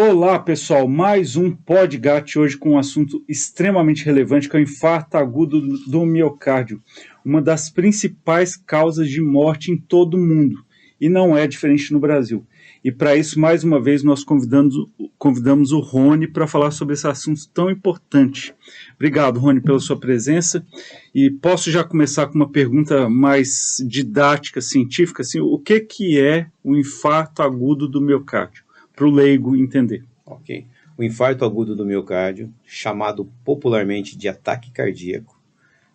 Olá, pessoal, mais um podcast hoje com um assunto extremamente relevante, que é o infarto agudo do miocárdio, uma das principais causas de morte em todo o mundo, e não é diferente no Brasil. E para isso, mais uma vez, nós convidamos o Rony para falar sobre esse assunto tão importante. Obrigado, Rony, pela sua presença. E posso já começar com uma pergunta mais didática, científica, assim, o que é o infarto agudo do miocárdio? Para o leigo entender. Ok. O infarto agudo do miocárdio, chamado popularmente de ataque cardíaco,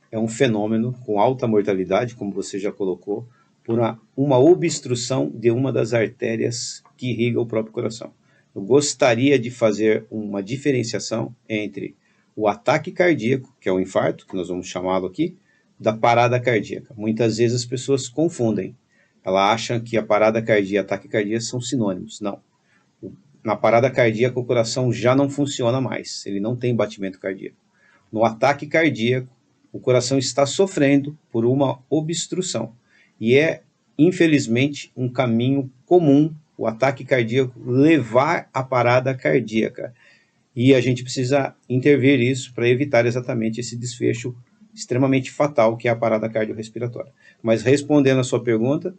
é um fenômeno com alta mortalidade, como você já colocou, por uma obstrução de uma das artérias que irriga o próprio coração. Eu gostaria de fazer uma diferenciação entre o ataque cardíaco, que é o infarto, que nós vamos chamá-lo aqui, da parada cardíaca. Muitas vezes as pessoas confundem. Elas acham que a parada cardíaca e ataque cardíaco são sinônimos. Não. Na parada cardíaca, o coração já não funciona mais, ele não tem batimento cardíaco. No ataque cardíaco, o coração está sofrendo por uma obstrução. E é, infelizmente, um caminho comum o ataque cardíaco levar à parada cardíaca. E a gente precisa intervir isso para evitar exatamente esse desfecho extremamente fatal que é a parada cardiorrespiratória. Mas respondendo a sua pergunta,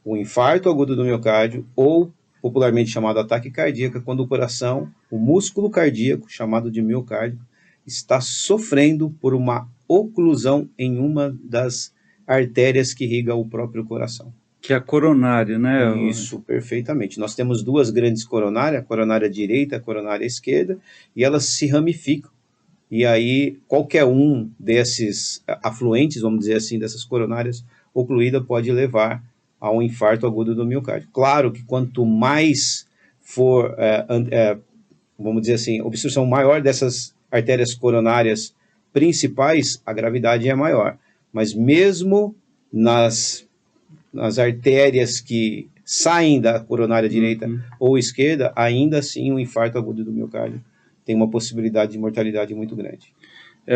o infarto agudo do miocárdio ou popularmente chamado ataque cardíaco, quando o coração, o músculo cardíaco, chamado de miocárdio, está sofrendo por uma oclusão em uma das artérias que irriga o próprio coração. Que é a coronária, né? Isso, perfeitamente. Nós temos duas grandes coronárias, a coronária direita e a coronária esquerda, e elas se ramificam. E aí, qualquer um desses afluentes, vamos dizer assim, dessas coronárias ocluídas pode levar a um infarto agudo do miocárdio. Claro que quanto mais for, vamos dizer assim, obstrução maior dessas artérias coronárias principais, a gravidade é maior. Mas mesmo nas artérias que saem da coronária direita ou esquerda, ainda assim o infarto agudo do miocárdio tem uma possibilidade de mortalidade muito grande.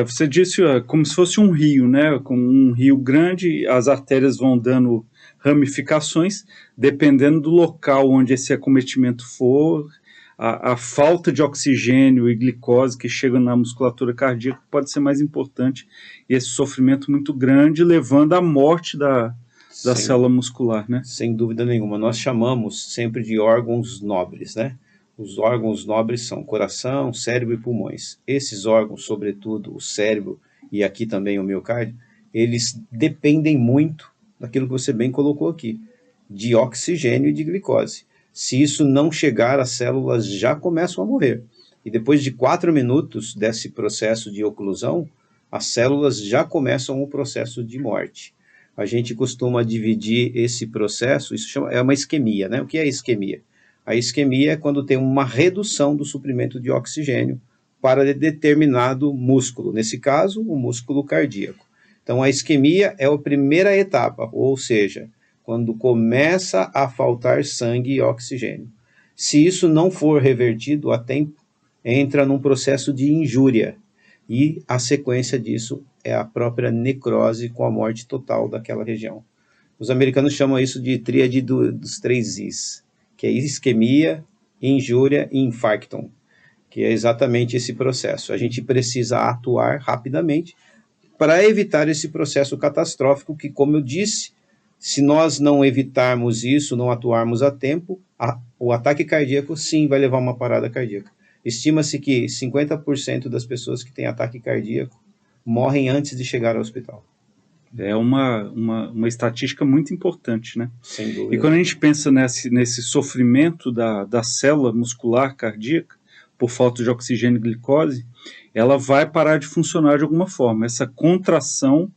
Você disse como se fosse um rio, né? Com um rio grande, as artérias vão dando ramificações, dependendo do local onde esse acometimento for, a falta de oxigênio e glicose que chega na musculatura cardíaca pode ser mais importante, e esse sofrimento muito grande, levando à morte da célula muscular, né? Sem dúvida nenhuma. Nós chamamos sempre de órgãos nobres, né? Os órgãos nobres são coração, cérebro e pulmões. Esses órgãos, sobretudo o cérebro e aqui também o miocárdio, eles dependem muito daquilo que você bem colocou aqui, de oxigênio e de glicose. Se isso não chegar, as células já começam a morrer. E depois de 4 minutos desse processo de oclusão, as células já começam o processo de morte. A gente costuma dividir esse processo, é uma isquemia, né? O que é isquemia? A isquemia é quando tem uma redução do suprimento de oxigênio para determinado músculo, nesse caso, o músculo cardíaco. Então, a isquemia é a primeira etapa, ou seja, quando começa a faltar sangue e oxigênio. Se isso não for revertido a tempo, entra num processo de injúria, e a sequência disso é a própria necrose com a morte total daquela região. Os americanos chamam isso de tríade dos 3 Is, que é isquemia, injúria e infarctum, que é exatamente esse processo. A gente precisa atuar rapidamente para evitar esse processo catastrófico que, como eu disse, se nós não evitarmos isso, não atuarmos a tempo, o ataque cardíaco sim vai levar a uma parada cardíaca. Estima-se que 50% das pessoas que têm ataque cardíaco morrem antes de chegar ao hospital. É uma estatística muito importante, né? Sem dúvida. E quando a gente pensa nesse sofrimento da célula muscular cardíaca, por falta de oxigênio e glicose, ela vai parar de funcionar de alguma forma. Essa contração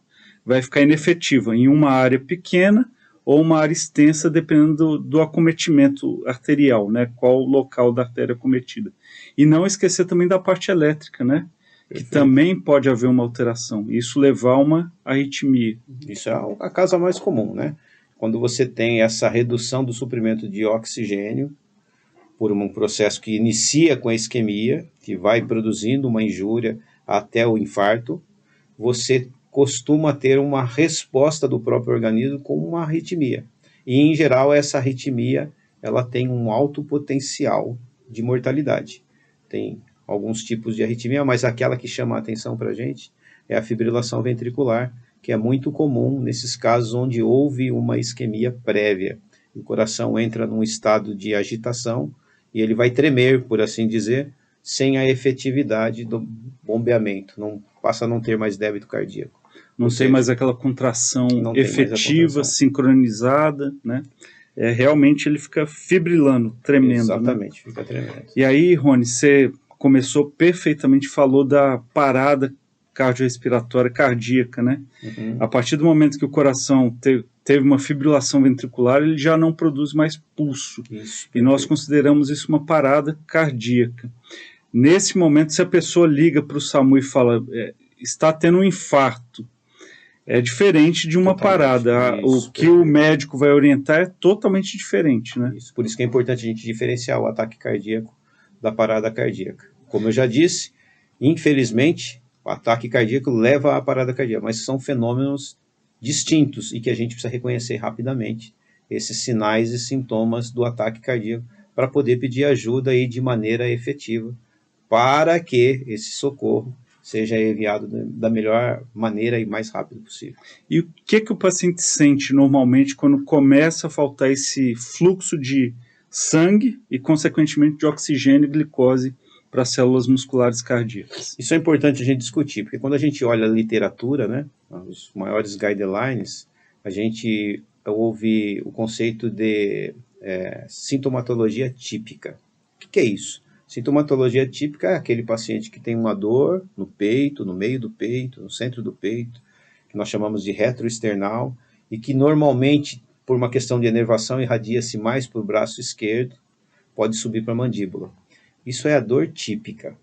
vai ficar inefetiva em uma área pequena ou uma área extensa, dependendo do acometimento arterial, né? Qual o local da artéria acometida. E não esquecer também da parte elétrica, né? Perfeito. Que também pode haver uma alteração, isso levar a uma arritmia. Isso é a causa mais comum, né? Quando você tem essa redução do suprimento de oxigênio, por um processo que inicia com a isquemia, que vai produzindo uma injúria até o infarto, você costuma ter uma resposta do próprio organismo com uma arritmia. E, em geral, essa arritmia ela tem um alto potencial de mortalidade. Tem alguns tipos de arritmia, mas aquela que chama a atenção para a gente é a fibrilação ventricular, que é muito comum nesses casos onde houve uma isquemia prévia. O coração entra num estado de agitação e ele vai tremer, por assim dizer, sem a efetividade do bombeamento, passa a não ter mais débito cardíaco. Não tem mais aquela contração efetiva, sincronizada, né? Realmente ele fica fibrilando, tremendo. Exatamente, né? Fica tremendo. E aí, Rony, você começou perfeitamente, falou da parada cardiorrespiratória cardíaca, né? Uhum. A partir do momento que o coração teve uma fibrilação ventricular, ele já não produz mais pulso. Isso, e nós consideramos isso uma parada cardíaca. Nesse momento, se a pessoa liga para o SAMU e fala, está tendo um infarto, é diferente de uma parada. Isso, o que o médico vai orientar é totalmente diferente, né? Isso. Por isso que é importante a gente diferenciar o ataque cardíaco da parada cardíaca. Como eu já disse, infelizmente, o ataque cardíaco leva à parada cardíaca, mas são fenômenos distintos e que a gente precisa reconhecer rapidamente esses sinais e sintomas do ataque cardíaco para poder pedir ajuda aí de maneira efetiva para que esse socorro seja enviado da melhor maneira e mais rápido possível. E o que o paciente sente normalmente quando começa a faltar esse fluxo de sangue e, consequentemente, de oxigênio e glicose para as células musculares cardíacas? Isso é importante a gente discutir, porque quando a gente olha a literatura, né, os maiores guidelines, a gente ouve o conceito de sintomatologia típica. O que é isso? Sintomatologia típica é aquele paciente que tem uma dor no peito, no meio do peito, no centro do peito, que nós chamamos de retroesternal, e que normalmente, por uma questão de enervação, irradia-se mais para o braço esquerdo, pode subir para a mandíbula. Isso é a dor típica.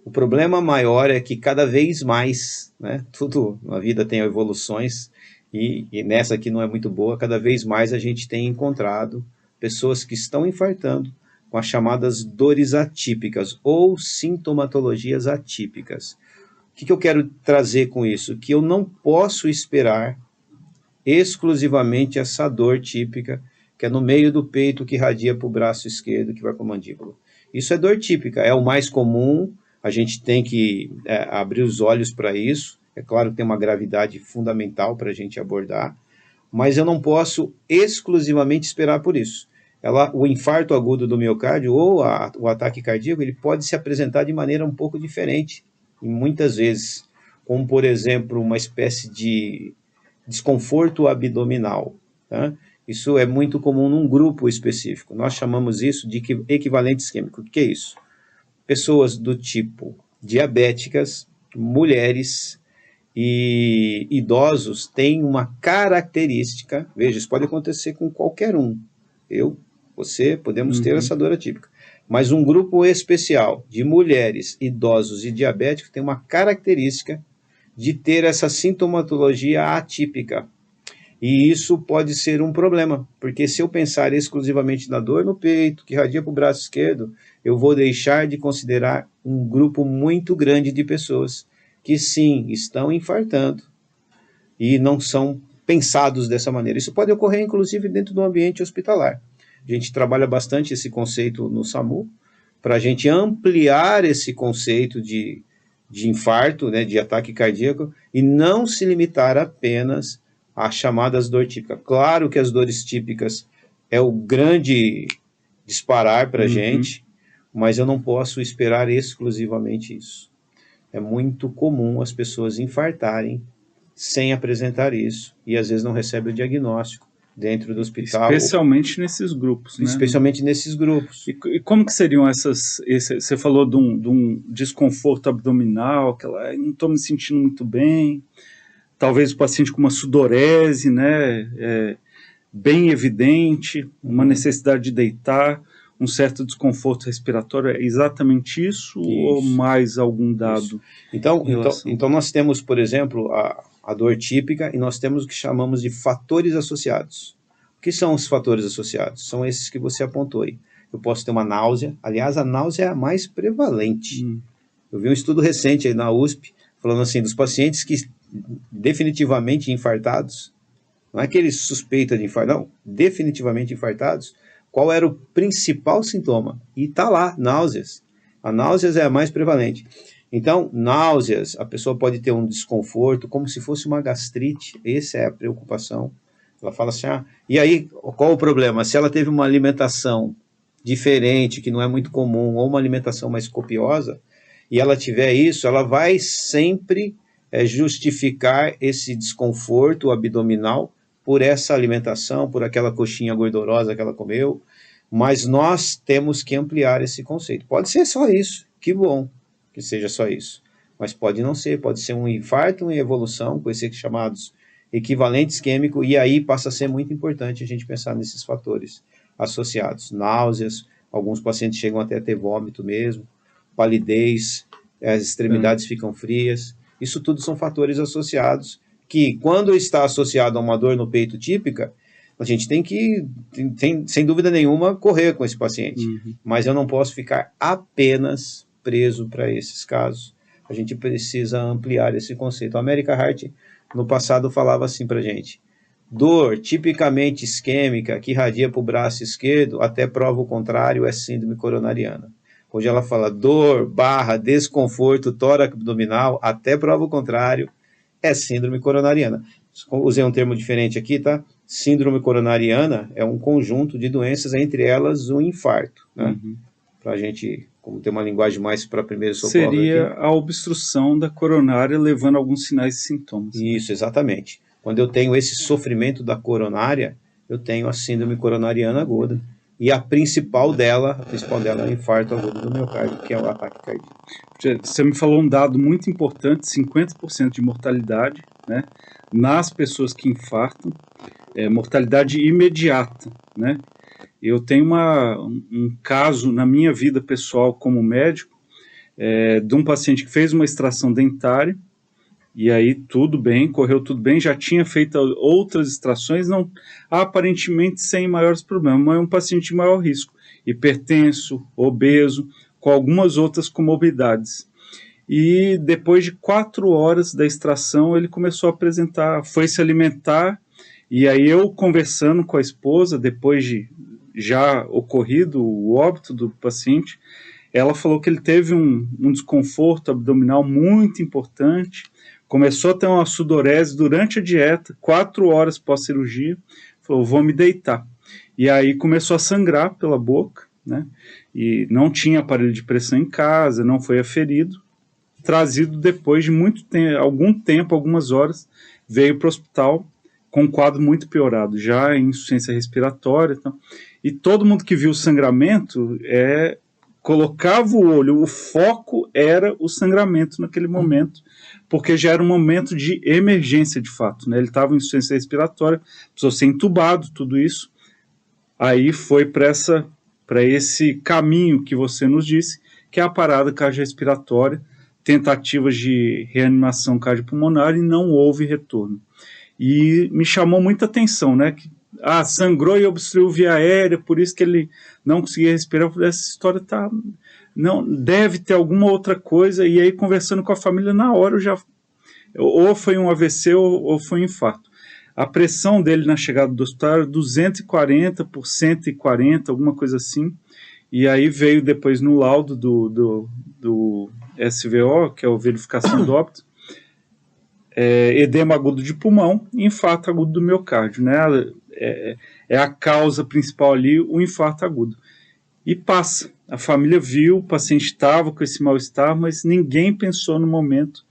O problema maior é que cada vez mais, né, tudo na vida tem evoluções, e nessa aqui não é muito boa, cada vez mais a gente tem encontrado pessoas que estão infartando com as chamadas dores atípicas ou sintomatologias atípicas. O que eu quero trazer com isso? Que eu não posso esperar exclusivamente essa dor típica, que é no meio do peito, que irradia para o braço esquerdo, que vai para a mandíbula. Isso é dor típica, é o mais comum, a gente tem que abrir os olhos para isso. É claro que tem uma gravidade fundamental para a gente abordar, mas eu não posso exclusivamente esperar por isso. O infarto agudo do miocárdio ou o ataque cardíaco, ele pode se apresentar de maneira um pouco diferente, e muitas vezes, como por exemplo, uma espécie de desconforto abdominal. Tá? Isso é muito comum num grupo específico. Nós chamamos isso de equivalente isquêmico. O que é isso? Pessoas do tipo diabéticas, mulheres e idosos têm uma característica, veja, isso pode acontecer com qualquer um. Você, podemos ter essa dor atípica. Mas um grupo especial de mulheres, idosos e diabéticos tem uma característica de ter essa sintomatologia atípica. E isso pode ser um problema, porque se eu pensar exclusivamente na dor no peito, que irradia para o braço esquerdo, eu vou deixar de considerar um grupo muito grande de pessoas que sim, estão infartando e não são pensados dessa maneira. Isso pode ocorrer, inclusive, dentro do ambiente hospitalar. A gente trabalha bastante esse conceito no SAMU, para a gente ampliar esse conceito de infarto, né, de ataque cardíaco, e não se limitar apenas às chamadas dor típica. Claro que as dores típicas é o grande disparar para a gente, mas eu não posso esperar exclusivamente isso. É muito comum as pessoas infartarem sem apresentar isso, e às vezes não recebem o diagnóstico dentro do hospital. Especialmente nesses grupos, né? Especialmente nesses grupos. E como que seriam você falou de um desconforto abdominal, não estou me sentindo muito bem, talvez o paciente com uma sudorese, né, bem evidente, uma necessidade de deitar, um certo desconforto respiratório, é exatamente isso. Ou mais algum dado? Então nós temos, por exemplo, a dor típica, e nós temos o que chamamos de fatores associados. O que são os fatores associados? São esses que você apontou aí. Eu posso ter uma náusea, aliás, a náusea é a mais prevalente. Eu vi um estudo recente aí na USP, falando assim, dos pacientes que definitivamente infartados, não é que ele suspeita de infarto, não, definitivamente infartados, qual era o principal sintoma. E está lá, náuseas. A náuseas é a mais prevalente. Então, náuseas, a pessoa pode ter um desconforto, como se fosse uma gastrite, essa é a preocupação. Ela fala assim, e aí, qual o problema? Se ela teve uma alimentação diferente, que não é muito comum, ou uma alimentação mais copiosa, e ela tiver isso, ela vai sempre justificar esse desconforto abdominal por essa alimentação, por aquela coxinha gordurosa que ela comeu, mas nós temos que ampliar esse conceito. Pode ser só isso, que bom que seja só isso, mas pode não ser, pode ser um infarto em evolução, com esses chamados equivalente isquêmico, e aí passa a ser muito importante a gente pensar nesses fatores associados. Náuseas, alguns pacientes chegam até a ter vômito mesmo, palidez, as extremidades ficam frias. Isso tudo são fatores associados que, quando está associado a uma dor no peito típica, a gente tem que, sem dúvida nenhuma, correr com esse paciente. Mas eu não posso ficar apenas preso para esses casos. A gente precisa ampliar esse conceito. A American Heart, no passado, falava assim para a gente: dor tipicamente isquêmica que irradia para o braço esquerdo, até prova o contrário, é síndrome coronariana. Hoje ela fala dor, desconforto, tórax abdominal, até prova o contrário, é síndrome coronariana. Usei um termo diferente aqui, tá? Síndrome coronariana é um conjunto de doenças, entre elas o infarto, né? Para a gente, como ter uma linguagem mais para primeiro socorro. Seria aqui a obstrução da coronária levando alguns sinais e sintomas. Isso, exatamente. Quando eu tenho esse sofrimento da coronária, eu tenho a síndrome coronariana aguda. E a principal dela é o infarto agudo do miocárdio, que é o ataque cardíaco. Você me falou um dado muito importante, 50% de mortalidade, né, nas pessoas que infartam, mortalidade imediata, né? Eu tenho um caso na minha vida pessoal como médico, de um paciente que fez uma extração dentária, e aí tudo bem, correu tudo bem, já tinha feito outras extrações, não, aparentemente sem maiores problemas, mas é um paciente de maior risco, hipertenso, obeso, com algumas outras comorbidades. E depois de 4 horas da extração, ele começou a apresentar, foi se alimentar, e aí eu conversando com a esposa, depois de já ocorrido o óbito do paciente, ela falou que ele teve um desconforto abdominal muito importante, começou a ter uma sudorese durante a dieta, 4 horas pós-cirurgia, falou, vou me deitar. E aí começou a sangrar pela boca, né? E não tinha aparelho de pressão em casa, não foi aferido. Trazido depois de algum tempo, algumas horas, veio para o hospital com um quadro muito piorado, já em insuficiência respiratória. Então, e todo mundo que viu o sangramento colocava o olho, o foco era o sangramento naquele momento, porque já era um momento de emergência de fato, né? Ele estava em insuficiência respiratória, precisou ser entubado, tudo isso. Aí foi para esse caminho que você nos disse, que é a parada cardiorrespiratória, tentativas de reanimação cardiopulmonar e não houve retorno. E me chamou muita atenção, né? Que sangrou e obstruiu via aérea, por isso que ele não conseguia respirar. Eu falei, essa história não deve ter alguma outra coisa. E aí, conversando com a família, na hora ou foi um AVC ou foi um infarto. A pressão dele na chegada do hospital era 240 por 140, alguma coisa assim. E aí veio depois no laudo do SVO, que é a verificação do óbito, edema agudo de pulmão e infarto agudo do miocárdio, né? É a causa principal ali, o infarto agudo. E passa. A família viu, o paciente estava com esse mal-estar, mas ninguém pensou no momento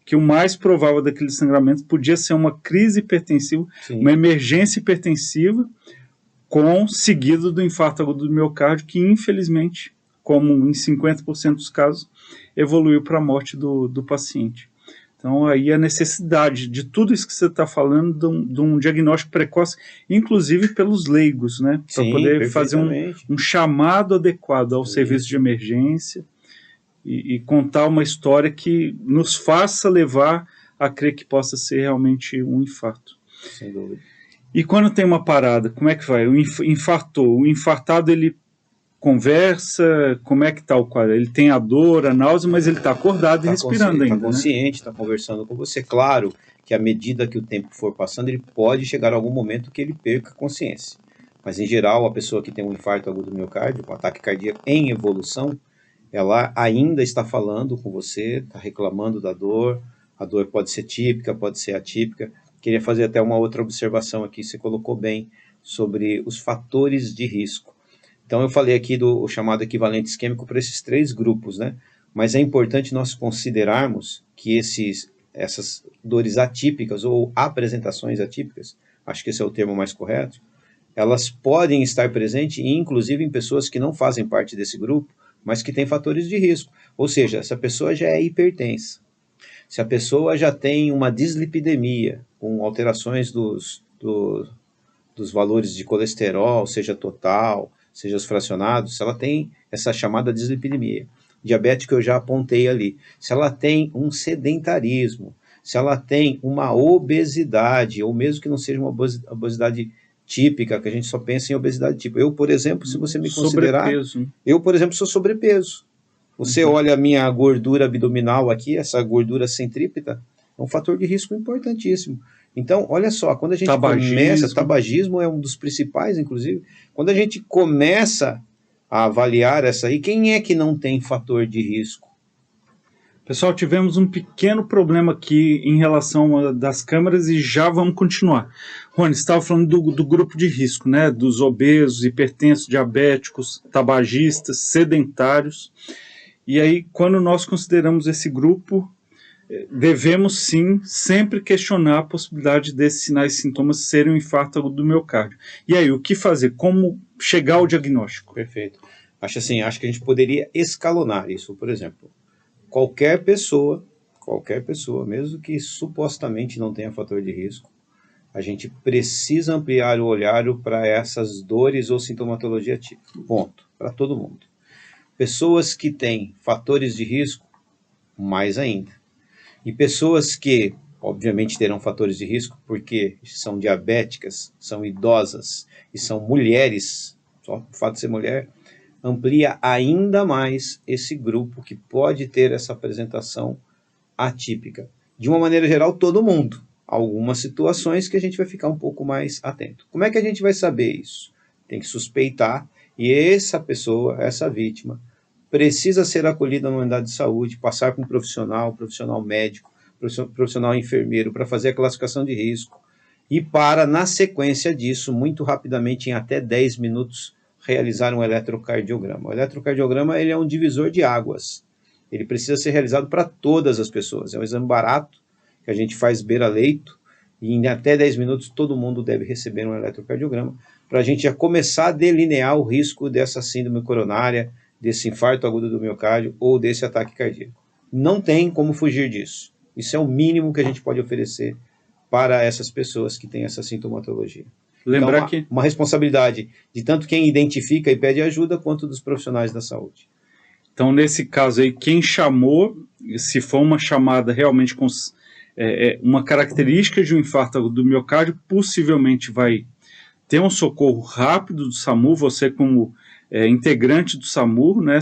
que o mais provável daquele sangramento podia ser uma crise hipertensiva, sim, uma emergência hipertensiva, seguido do infarto agudo do miocárdio, que infelizmente, como em 50% dos casos, evoluiu para a morte do paciente. Então, aí a necessidade de tudo isso que você está falando, de um diagnóstico precoce, inclusive pelos leigos, né? Para poder fazer um chamado adequado ao serviço de emergência e contar uma história que nos faça levar a crer que possa ser realmente um infarto. Sem dúvida. E quando tem uma parada, como é que vai? O infartado, ele conversa, como é que está o quadro? Ele tem a dor, a náusea, mas ele está acordado e respirando ainda. Está consciente, está conversando com você. Claro que à medida que o tempo for passando, ele pode chegar a algum momento que ele perca a consciência. Mas em geral, a pessoa que tem um infarto agudo do miocárdio, um ataque cardíaco em evolução, ela ainda está falando com você, está reclamando da dor, a dor pode ser típica, pode ser atípica. Queria fazer até uma outra observação aqui, você colocou bem, sobre os fatores de risco. Então eu falei aqui do chamado equivalente isquêmico para esses 3 grupos, né? Mas é importante nós considerarmos que essas dores atípicas ou apresentações atípicas, acho que esse é o termo mais correto, elas podem estar presentes, inclusive em pessoas que não fazem parte desse grupo, mas que têm fatores de risco. Ou seja, se a pessoa já é hipertensa, se a pessoa já tem uma dislipidemia, com alterações dos valores de colesterol, seja total, seja os fracionados, se ela tem essa chamada dislipidemia, diabetes que eu já apontei ali, se ela tem um sedentarismo, se ela tem uma obesidade, ou mesmo que não seja uma obesidade típica, que a gente só pensa em obesidade típica. Eu, por exemplo, se você me considerar, sobrepeso. eu, por exemplo, sou sobrepeso. Você olha a minha gordura abdominal aqui, essa gordura centrípeta, é um fator de risco importantíssimo. Então, olha só, quando a gente começa, tabagismo é um dos principais, inclusive, quando a gente começa a avaliar essa aí, quem é que não tem fator de risco? Pessoal, tivemos um pequeno problema aqui em relação das câmeras e já vamos continuar. Rony, você estava falando do grupo de risco, né? Dos obesos, hipertensos, diabéticos, tabagistas, sedentários. E aí, quando nós consideramos esse grupo, devemos sim sempre questionar a possibilidade desses sinais e sintomas serem um infarto agudo do miocárdio. E aí, o que fazer? Como chegar ao diagnóstico? Perfeito. Acho que a gente poderia escalonar isso. Por exemplo, qualquer pessoa, mesmo que supostamente não tenha fator de risco, a gente precisa ampliar o olhar para essas dores ou sintomatologia típica. Ponto. Para todo mundo. Pessoas que têm fatores de risco, mais ainda. E pessoas que, obviamente, terão fatores de risco porque são diabéticas, são idosas e são mulheres, só o fato de ser mulher, amplia ainda mais esse grupo que pode ter essa apresentação atípica. De uma maneira geral, todo mundo. Algumas situações que a gente vai ficar um pouco mais atento. Como é que a gente vai saber isso? Tem que suspeitar, e essa pessoa, essa vítima, precisa ser acolhida numa unidade de saúde, passar com um profissional médico, profissional enfermeiro, para fazer a classificação de risco, e para, na sequência disso, muito rapidamente, em até 10 minutos, realizar um eletrocardiograma. O eletrocardiograma ele é um divisor de águas. Ele precisa ser realizado para todas as pessoas. É um exame barato, que a gente faz beira-leito, e em até 10 minutos todo mundo deve receber um eletrocardiograma, para a gente já começar a delinear o risco dessa síndrome coronária, desse infarto agudo do miocárdio ou desse ataque cardíaco. Não tem como fugir disso. Isso é o mínimo que a gente pode oferecer para essas pessoas que têm essa sintomatologia. Lembrar então, que uma responsabilidade de tanto quem identifica e pede ajuda, quanto dos profissionais da saúde. Então, nesse caso aí, quem chamou, se for uma chamada realmente com uma característica de um infarto agudo do miocárdio, possivelmente vai ter um socorro rápido do SAMU. Você como integrante do SAMU, né,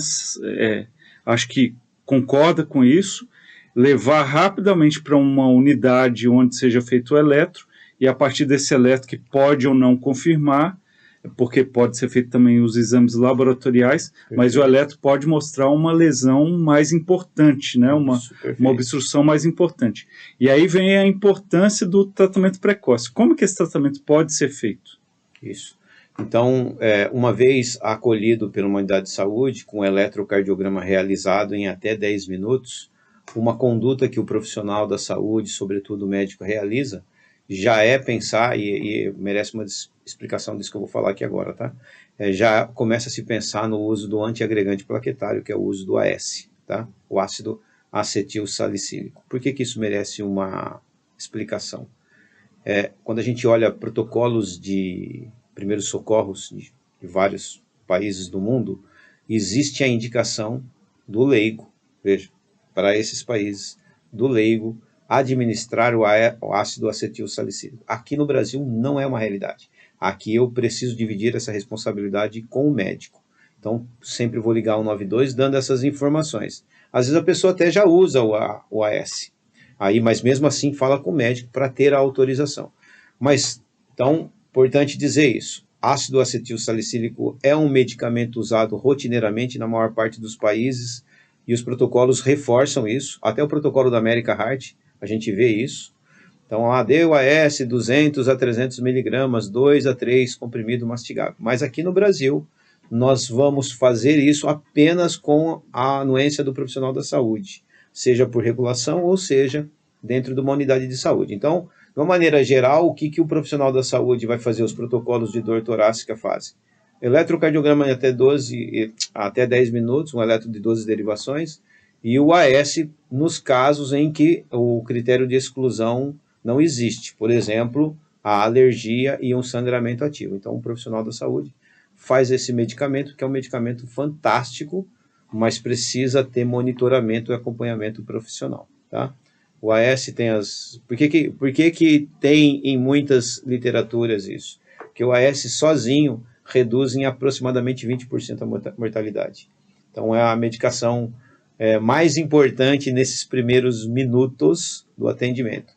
acho que concorda com isso, levar rapidamente para uma unidade onde seja feito o eletro, e a partir desse eletro que pode ou não confirmar, porque pode ser feito também os exames laboratoriais, mas o eletro pode mostrar uma lesão mais importante, né? uma obstrução mais importante. E aí vem a importância do tratamento precoce. Como que esse tratamento pode ser feito? Isso. Então, uma vez acolhido pela uma unidade de saúde, com o eletrocardiograma realizado em até 10 minutos, uma conduta que o profissional da saúde, sobretudo o médico, realiza, já é pensar, e merece uma explicação disso que eu vou falar aqui agora, tá? Já começa a se pensar no uso do antiagregante plaquetário, que é o uso do AS, tá? O ácido acetil salicílico. Por que isso merece uma explicação? Quando a gente olha protocolos de primeiros socorros de vários países do mundo, existe a indicação do leigo, veja, para esses países, do leigo, administrar o ácido acetil salicílico. Aqui no Brasil não é uma realidade. Aqui eu preciso dividir essa responsabilidade com o médico. Então, sempre vou ligar o 192 dando essas informações. Às vezes a pessoa até já usa o AS, mas mesmo assim fala com o médico para ter a autorização. Mas, então, importante dizer isso. ácido acetil salicílico é um medicamento usado rotineiramente na maior parte dos países e os protocolos reforçam isso. Até o protocolo da American Heart, a gente vê isso. Então, dê o AS 200 a 300 miligramas, 2 a 3 comprimido mastigável. Mas aqui no Brasil, nós vamos fazer isso apenas com a anuência do profissional da saúde, seja por regulação ou seja dentro de uma unidade de saúde. Então, de uma maneira geral, o que o profissional da saúde vai fazer? Os protocolos de dor torácica fazem. Eletrocardiograma até 10 minutos, um eletro de 12 derivações, e o AS nos casos em que o critério de exclusão não existe. Por exemplo, a alergia e um sangramento ativo. Então, o profissional da saúde faz esse medicamento, que é um medicamento fantástico, mas precisa ter monitoramento e acompanhamento profissional, tá? O AS tem Por que tem em muitas literaturas isso? Porque o AS sozinho reduz em aproximadamente 20% a mortalidade. Então é a medicação mais importante nesses primeiros minutos do atendimento,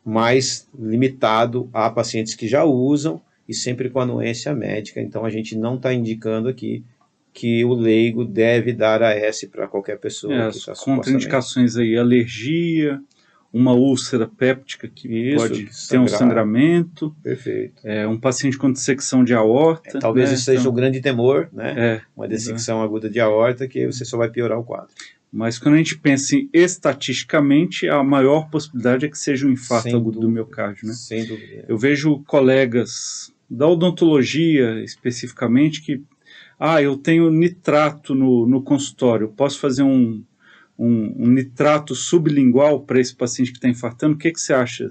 mas limitado a pacientes que já usam e sempre com anuência médica. Então a gente não está indicando aqui que o leigo deve dar AS para qualquer pessoa. As contraindicações aí, alergia, uma úlcera péptica que pode ter um sangramento. Perfeito. Um paciente com dissecção de aorta. Talvez isso seja um grande temor, né? Uma dissecção aguda de aorta, que você só vai piorar o quadro. Mas quando a gente pensa em estatisticamente, a maior possibilidade é que seja um infarto agudo do miocárdio, né? Sem dúvida. Eu vejo colegas da odontologia, especificamente, que eu tenho nitrato no consultório, posso fazer um nitrato sublingual para esse paciente que está infartando? O que você acha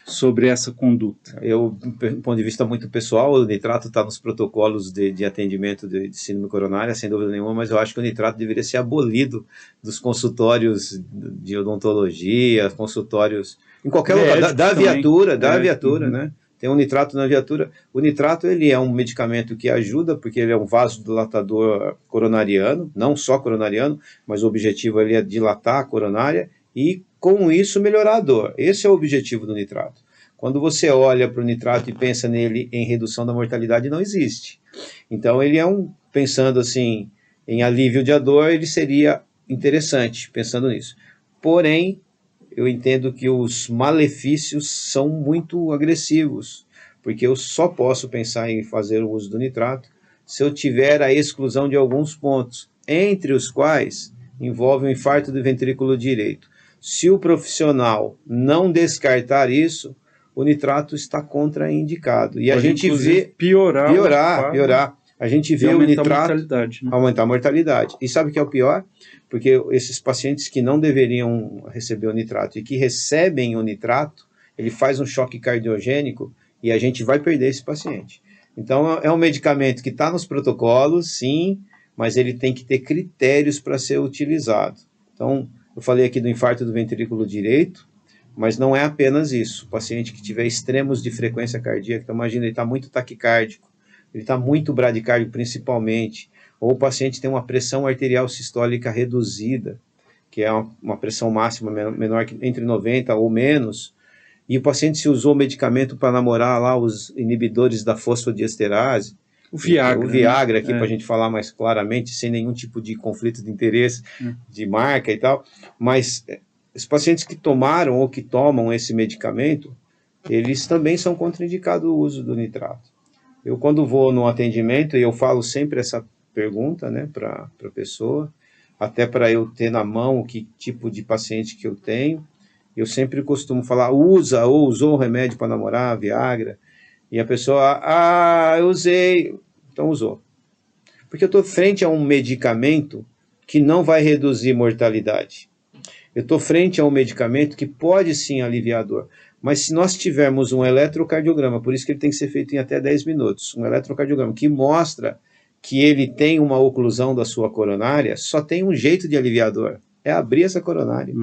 sobre essa conduta? Eu, do ponto de vista muito pessoal, o nitrato está nos protocolos de atendimento de síndrome coronária, sem dúvida nenhuma, mas eu acho que o nitrato deveria ser abolido dos consultórios de odontologia, consultórios em qualquer lugar, da viatura, né? Tem um nitrato na viatura. O nitrato, ele é um medicamento que ajuda, porque ele é um vasodilatador coronariano, não só coronariano, mas o objetivo ali é dilatar a coronária e, com isso, melhorar a dor. Esse é o objetivo do nitrato. Quando você olha para o nitrato e pensa nele em redução da mortalidade, não existe. Então, ele pensando assim, em alívio de dor, ele seria interessante, pensando nisso. Porém, eu entendo que os malefícios são muito agressivos, porque eu só posso pensar em fazer o uso do nitrato se eu tiver a exclusão de alguns pontos, entre os quais envolve o infarto do ventrículo direito. Se o profissional não descartar isso, o nitrato está contraindicado. E a gente vê piorar. A gente vê o nitrato aumentar a mortalidade. E sabe o que é o pior? Porque esses pacientes que não deveriam receber o nitrato e que recebem o nitrato, ele faz um choque cardiogênico e a gente vai perder esse paciente. Então, é um medicamento que está nos protocolos, sim, mas ele tem que ter critérios para ser utilizado. Então, eu falei aqui do infarto do ventrículo direito, mas não é apenas isso. O paciente que tiver extremos de frequência cardíaca, então imagina, ele está muito taquicárdico, ele está muito bradicárdico principalmente, ou o paciente tem uma pressão arterial sistólica reduzida, que é uma pressão máxima menor que entre 90 ou menos, e o paciente se usou medicamento para namorar lá os inibidores da fosfodiesterase, o Viagra, aqui para a gente falar mais claramente, sem nenhum tipo de conflito de interesse, de marca e tal, mas os pacientes que tomaram ou que tomam esse medicamento, eles também são contraindicados o uso do nitrato. Eu, quando vou no atendimento, e eu falo sempre essa pergunta, né, para a pessoa, até para eu ter na mão que tipo de paciente que eu tenho, eu sempre costumo falar, usa ou usou remédio para namorar, Viagra, e a pessoa, eu usei, então usou. Porque eu estou frente a um medicamento que não vai reduzir mortalidade. Eu estou frente a um medicamento que pode sim aliviar a dor. Mas se nós tivermos um eletrocardiograma, por isso que ele tem que ser feito em até 10 minutos, um eletrocardiograma que mostra que ele tem uma oclusão da sua coronária, só tem um jeito de aliviar a dor, é abrir essa coronária.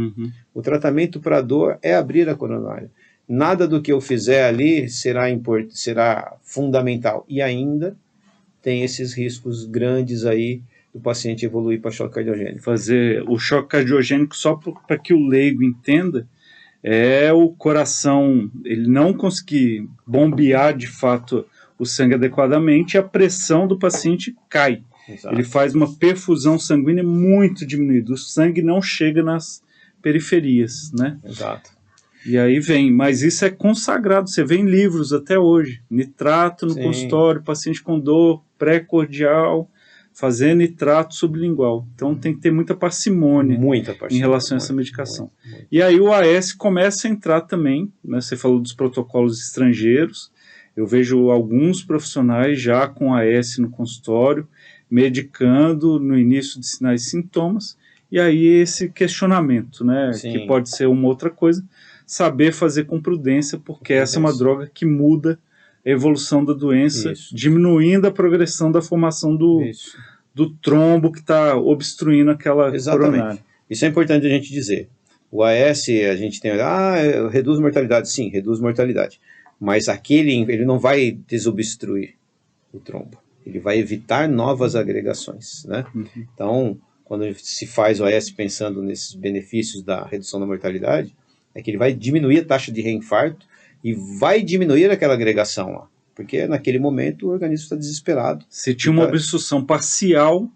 O tratamento para dor é abrir a coronária. Nada do que eu fizer ali será fundamental. E ainda tem esses riscos grandes aí do paciente evoluir para choque cardiogênico. Fazer o choque cardiogênico, só para que o leigo entenda, é o coração, ele não conseguir bombear de fato o sangue adequadamente e a pressão do paciente cai. Exato. Ele faz uma perfusão sanguínea muito diminuída. O sangue não chega nas periferias, né? Exato. E aí vem, mas isso é consagrado, você vê em livros até hoje. Nitrato no Sim. consultório, paciente com dor pré-cordial, fazer nitrato sublingual. Então tem que ter muita parcimônia, em relação a essa medicação. Muito. E aí o AS começa a entrar também, né? Você falou dos protocolos estrangeiros, eu vejo alguns profissionais já com AS no consultório, medicando no início de sinais e sintomas, e aí esse questionamento, né? Sim. Que pode ser uma outra coisa, saber fazer com prudência, porque essa é uma droga que muda a evolução da doença, Isso. diminuindo a progressão da formação do trombo que está obstruindo aquela coronária. Isso é importante a gente dizer. O AS, a gente tem, reduz mortalidade. Sim, reduz mortalidade. Mas ele não vai desobstruir o trombo. Ele vai evitar novas agregações, né? Então, quando se faz o AS pensando nesses benefícios da redução da mortalidade, é que ele vai diminuir a taxa de reinfarto e vai diminuir aquela agregação lá. Porque naquele momento o organismo está desesperado. Se tinha uma obstrução parcial,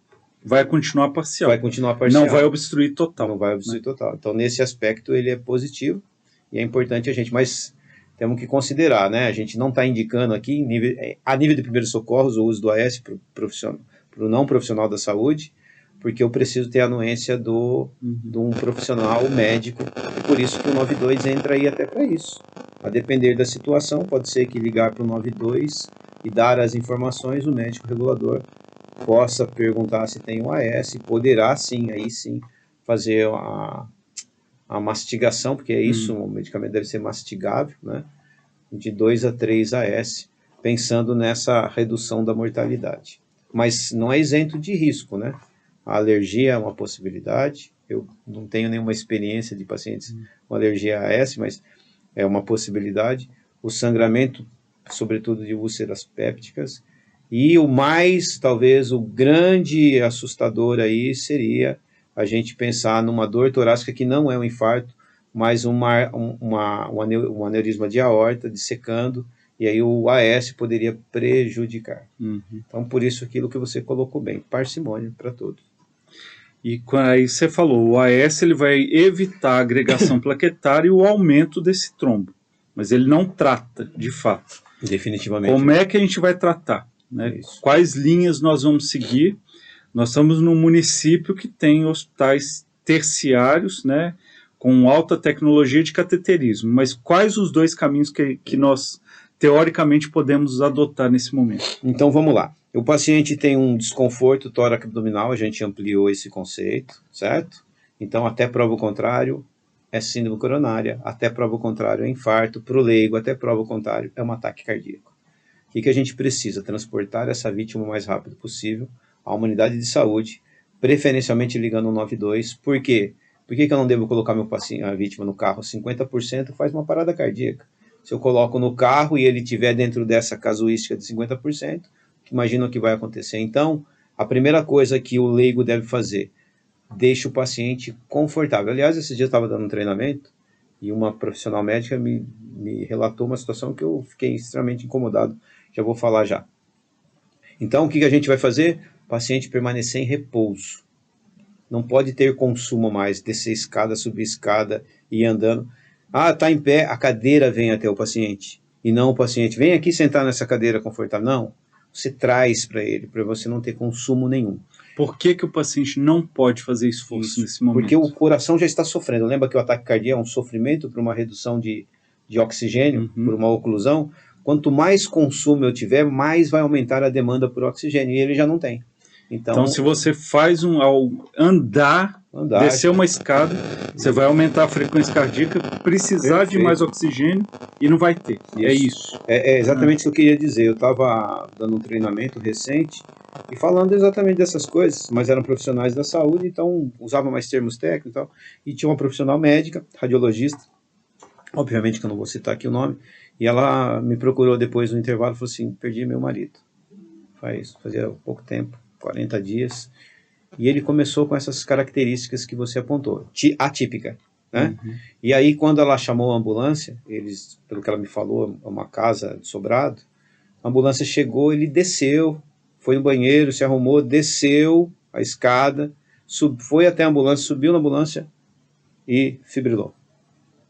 vai continuar parcial. Vai continuar parcial. Não vai obstruir total. Não vai obstruir total. Então, nesse aspecto, ele é positivo e é importante a gente, mas temos que considerar, né? A gente não está indicando aqui, a nível de primeiros socorros, o uso do AS para o não profissional da saúde, porque eu preciso ter a anuência de um profissional médico, e por isso que o 92 entra aí até para isso. A depender da situação, pode ser que ligar para o 92 e dar as informações, o médico regulador possa perguntar se tem um AS, poderá sim, aí sim, fazer a mastigação, porque é isso, o medicamento deve ser mastigável, né? De 2 a 3 AS, pensando nessa redução da mortalidade. Mas não é isento de risco, né? A alergia é uma possibilidade. Eu não tenho nenhuma experiência de pacientes com alergia a AS, mas é uma possibilidade. O sangramento, sobretudo de úlceras pépticas. E o mais, talvez, o grande assustador aí seria a gente pensar numa dor torácica que não é um infarto, mas um aneurisma de aorta dissecando, e aí o AS poderia prejudicar. Então, por isso, aquilo que você colocou bem, parcimônia para todos. E aí você falou, o AS ele vai evitar a agregação plaquetária e o aumento desse trombo, mas ele não trata, de fato. Definitivamente. Como é que a gente vai tratar? Né? Quais linhas nós vamos seguir? Nós estamos num município que tem hospitais terciários, né, com alta tecnologia de cateterismo, mas quais os dois caminhos que nós, teoricamente, podemos adotar nesse momento? Então, vamos lá. O paciente tem um desconforto tóraco-abdominal, a gente ampliou esse conceito, certo? Então, até prova o contrário, é síndrome coronária, até prova o contrário é infarto, para o leigo, até prova o contrário é um ataque cardíaco. O que a gente precisa? Transportar essa vítima o mais rápido possível à unidade de saúde, preferencialmente ligando o 92. Por quê? Por que eu não devo colocar a vítima no carro? 50% faz uma parada cardíaca. Se eu coloco no carro e ele estiver dentro dessa casuística de 50%, imagina o que vai acontecer. Então, a primeira coisa que o leigo deve fazer, deixe o paciente confortável. Aliás, esse dia eu estava dando um treinamento e uma profissional médica me relatou uma situação que eu fiquei extremamente incomodado. Já vou falar já. Então, o que a gente vai fazer? O paciente permanecer em repouso. Não pode ter consumo mais, descer escada, subir escada e ir andando. Está em pé, a cadeira vem até o paciente. E não o paciente, vem aqui sentar nessa cadeira confortável. Não. Você traz para ele, para você não ter consumo nenhum. Por que o paciente não pode fazer esforço nesse momento? Porque o coração já está sofrendo. Lembra que o ataque cardíaco é um sofrimento por uma redução de oxigênio, por uma oclusão? Quanto mais consumo eu tiver, mais vai aumentar a demanda por oxigênio, e ele já não tem. Então se você faz ao andar, descer uma escada, você vai aumentar a frequência cardíaca, precisar de mais oxigênio e não vai ter. É isso. É exatamente isso que eu queria dizer. Eu estava dando um treinamento recente e falando exatamente dessas coisas, mas eram profissionais da saúde, então usava mais termos técnicos e tal. E tinha uma profissional médica, radiologista, obviamente que eu não vou citar aqui o nome, e ela me procurou depois no intervalo e falou assim: perdi meu marido. Fazia pouco tempo. 40 dias, e ele começou com essas características que você apontou, atípica, né? E aí, quando ela chamou a ambulância, eles, pelo que ela me falou, é uma casa de sobrado, A ambulância chegou, ele desceu, foi no banheiro, se arrumou, desceu a escada, foi até a ambulância, subiu na ambulância e fibrilou.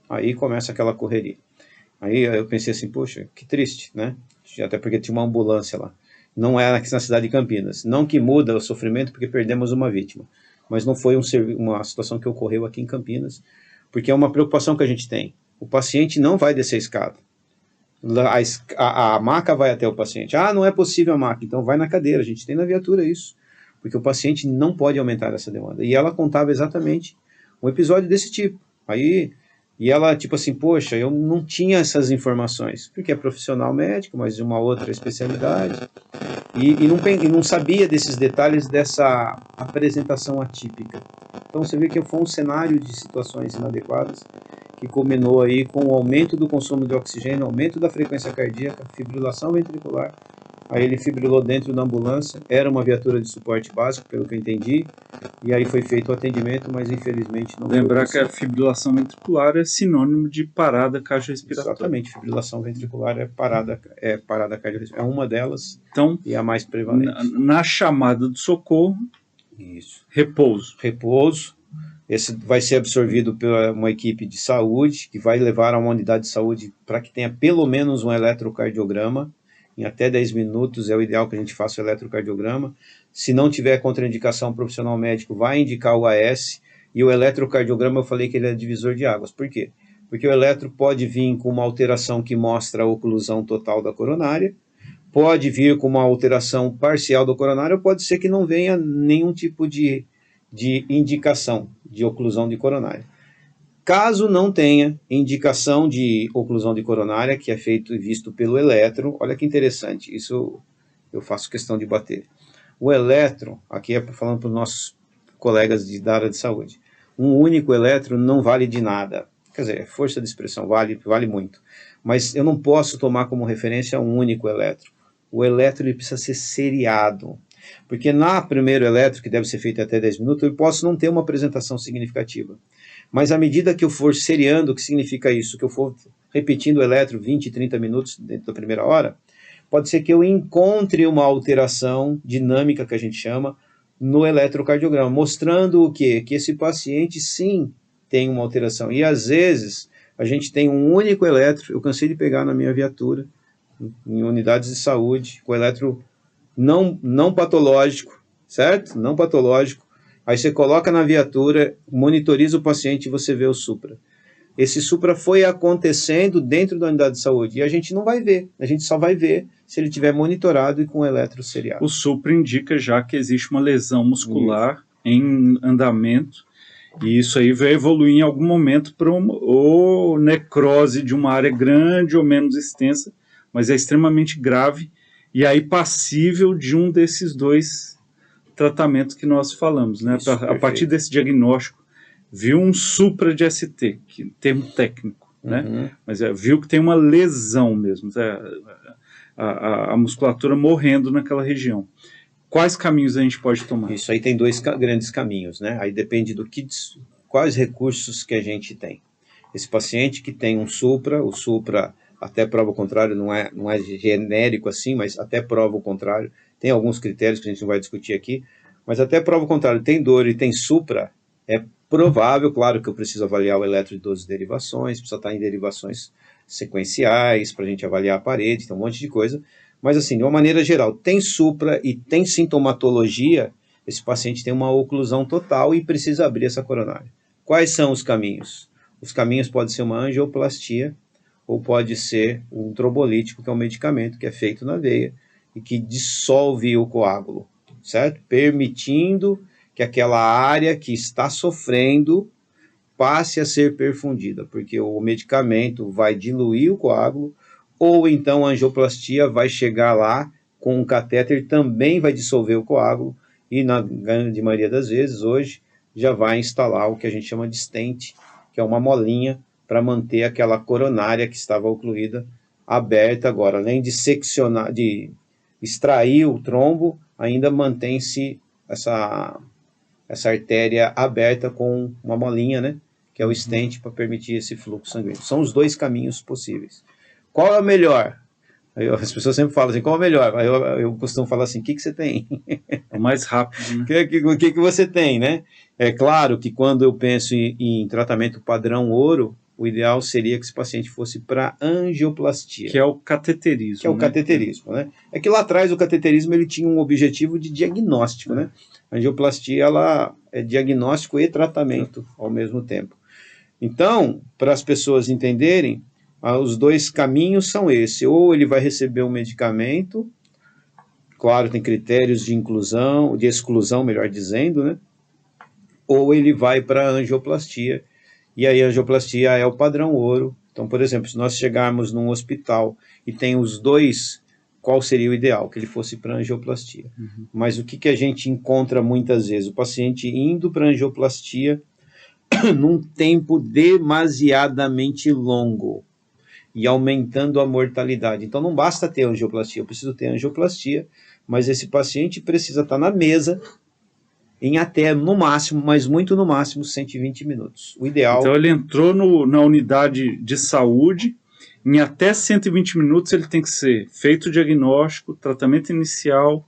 Aí começa aquela correria. Aí eu pensei assim, poxa, que triste, né? Até porque tinha uma ambulância lá. Não era aqui na cidade de Campinas. Não que muda o sofrimento porque perdemos uma vítima. Mas não foi uma situação que ocorreu aqui em Campinas, porque é uma preocupação que a gente tem. O paciente não vai descer a escada. A maca vai até o paciente. Ah, não é possível a maca. Então vai na cadeira. A gente tem na viatura isso. Porque o paciente não pode aumentar essa demanda. E ela contava exatamente um episódio desse tipo. Aí... E ela, tipo assim, poxa, eu não tinha essas informações, porque é profissional médico, mas de uma outra especialidade, e não sabia desses detalhes dessa apresentação atípica. Então você vê que foi um cenário de situações inadequadas, que culminou aí com o aumento do consumo de oxigênio, aumento da frequência cardíaca, fibrilação ventricular. Aí ele fibrilou dentro da ambulância, era uma viatura de suporte básico, pelo que eu entendi, e aí foi feito o atendimento, mas infelizmente não... Lembrar que a fibrilação ventricular é sinônimo de parada cardiorrespiratória. Exatamente, fibrilação ventricular é parada cardiorrespiratória, é uma delas, então, e a mais prevalente. Na chamada do socorro, isso. Repouso. Esse vai ser absorvido por uma equipe de saúde, que vai levar a uma unidade de saúde para que tenha pelo menos um eletrocardiograma. Em até 10 minutos é o ideal que a gente faça o eletrocardiograma. Se não tiver contraindicação, o profissional médico vai indicar o AS, e o eletrocardiograma eu falei que ele é divisor de águas. Por quê? Porque o eletro pode vir com uma alteração que mostra a oclusão total da coronária, pode vir com uma alteração parcial da coronária, ou pode ser que não venha nenhum tipo de indicação de oclusão de coronária. Caso não tenha indicação de oclusão de coronária, que é feito e visto pelo eletro, olha que interessante, isso eu faço questão de bater. O eletro, aqui é falando para os nossos colegas da área de saúde, um único eletro não vale de nada. Quer dizer, força de expressão vale muito. Mas eu não posso tomar como referência um único eletro. O eletro ele precisa ser seriado. Porque na primeiro eletro, que deve ser feito até 10 minutos, eu posso não ter uma apresentação significativa. Mas à medida que eu for seriando, o que significa isso? Que eu for repetindo o eletro 20, 30 minutos dentro da primeira hora, pode ser que eu encontre uma alteração dinâmica, que a gente chama, no eletrocardiograma, mostrando o quê? Que esse paciente sim tem uma alteração. E às vezes a gente tem um único eletro, eu cansei de pegar na minha viatura, em unidades de saúde, com eletro não patológico, certo? Não patológico. Aí você coloca na viatura, monitoriza o paciente e você vê o supra. Esse supra foi acontecendo dentro da unidade de saúde e a gente não vai ver, a gente só vai ver se ele tiver monitorado e com eletro seriado. O supra indica já que existe uma lesão muscular em andamento, e isso aí vai evoluir em algum momento para ou necrose de uma área grande ou menos extensa, mas é extremamente grave e aí passível de um desses dois tratamentos que nós falamos, né? A partir desse diagnóstico, viu um supra de ST, que termo técnico, né? Mas viu que tem uma lesão mesmo, a musculatura morrendo naquela região. Quais caminhos a gente pode tomar? Isso aí tem dois grandes caminhos, né? Aí depende quais recursos que a gente tem. Esse paciente que tem um supra, o supra, até prova o contrário, não é genérico assim, mas até prova o contrário. Tem alguns critérios que a gente não vai discutir aqui, mas até prova o contrário. Tem dor e tem supra, é provável, claro que eu preciso avaliar o eletro de 12 derivações, precisa estar em derivações sequenciais para a gente avaliar a parede, tem um monte de coisa. Mas assim, de uma maneira geral, tem supra e tem sintomatologia, esse paciente tem uma oclusão total e precisa abrir essa coronária. Quais são os caminhos? Os caminhos podem ser uma angioplastia, ou pode ser um trombolítico, que é um medicamento que é feito na veia e que dissolve o coágulo, certo? Permitindo que aquela área que está sofrendo passe a ser perfundida, porque o medicamento vai diluir o coágulo, ou então a angioplastia vai chegar lá com um catéter, também vai dissolver o coágulo, e na grande maioria das vezes, hoje, já vai instalar o que a gente chama de stent, que é uma molinha para manter aquela coronária que estava ocluída aberta agora. Além de seccionar, de extrair o trombo, ainda mantém-se essa artéria aberta com uma molinha, né? Que é o stent para permitir esse fluxo sanguíneo. São os dois caminhos possíveis. Qual é o melhor? As pessoas sempre falam assim, qual é o melhor? Aí eu costumo falar assim, o que você tem? É o mais rápido, né? O que você tem, né? É claro que quando eu penso em tratamento padrão ouro, o ideal seria que esse paciente fosse para angioplastia. Que é o cateterismo. Que é o cateterismo, né? É que lá atrás o cateterismo ele tinha um objetivo de diagnóstico, né? A angioplastia ela é diagnóstico e tratamento ao mesmo tempo. Então, para as pessoas entenderem, os dois caminhos são esse: ou ele vai receber um medicamento, claro, tem critérios de inclusão, de exclusão, melhor dizendo, né? Ou ele vai para a angioplastia, e aí a angioplastia é o padrão ouro. Então, por exemplo, se nós chegarmos num hospital e tem os dois, qual seria o ideal? Que ele fosse para angioplastia. Mas o que a gente encontra muitas vezes? O paciente indo para angioplastia num tempo demasiadamente longo e aumentando a mortalidade. Então não basta ter angioplastia, eu preciso ter angioplastia, mas esse paciente precisa estar na mesa em até, no máximo, mas muito no máximo, 120 minutos. O ideal... Então ele entrou na unidade de saúde, em até 120 minutos ele tem que ser feito o diagnóstico, tratamento inicial,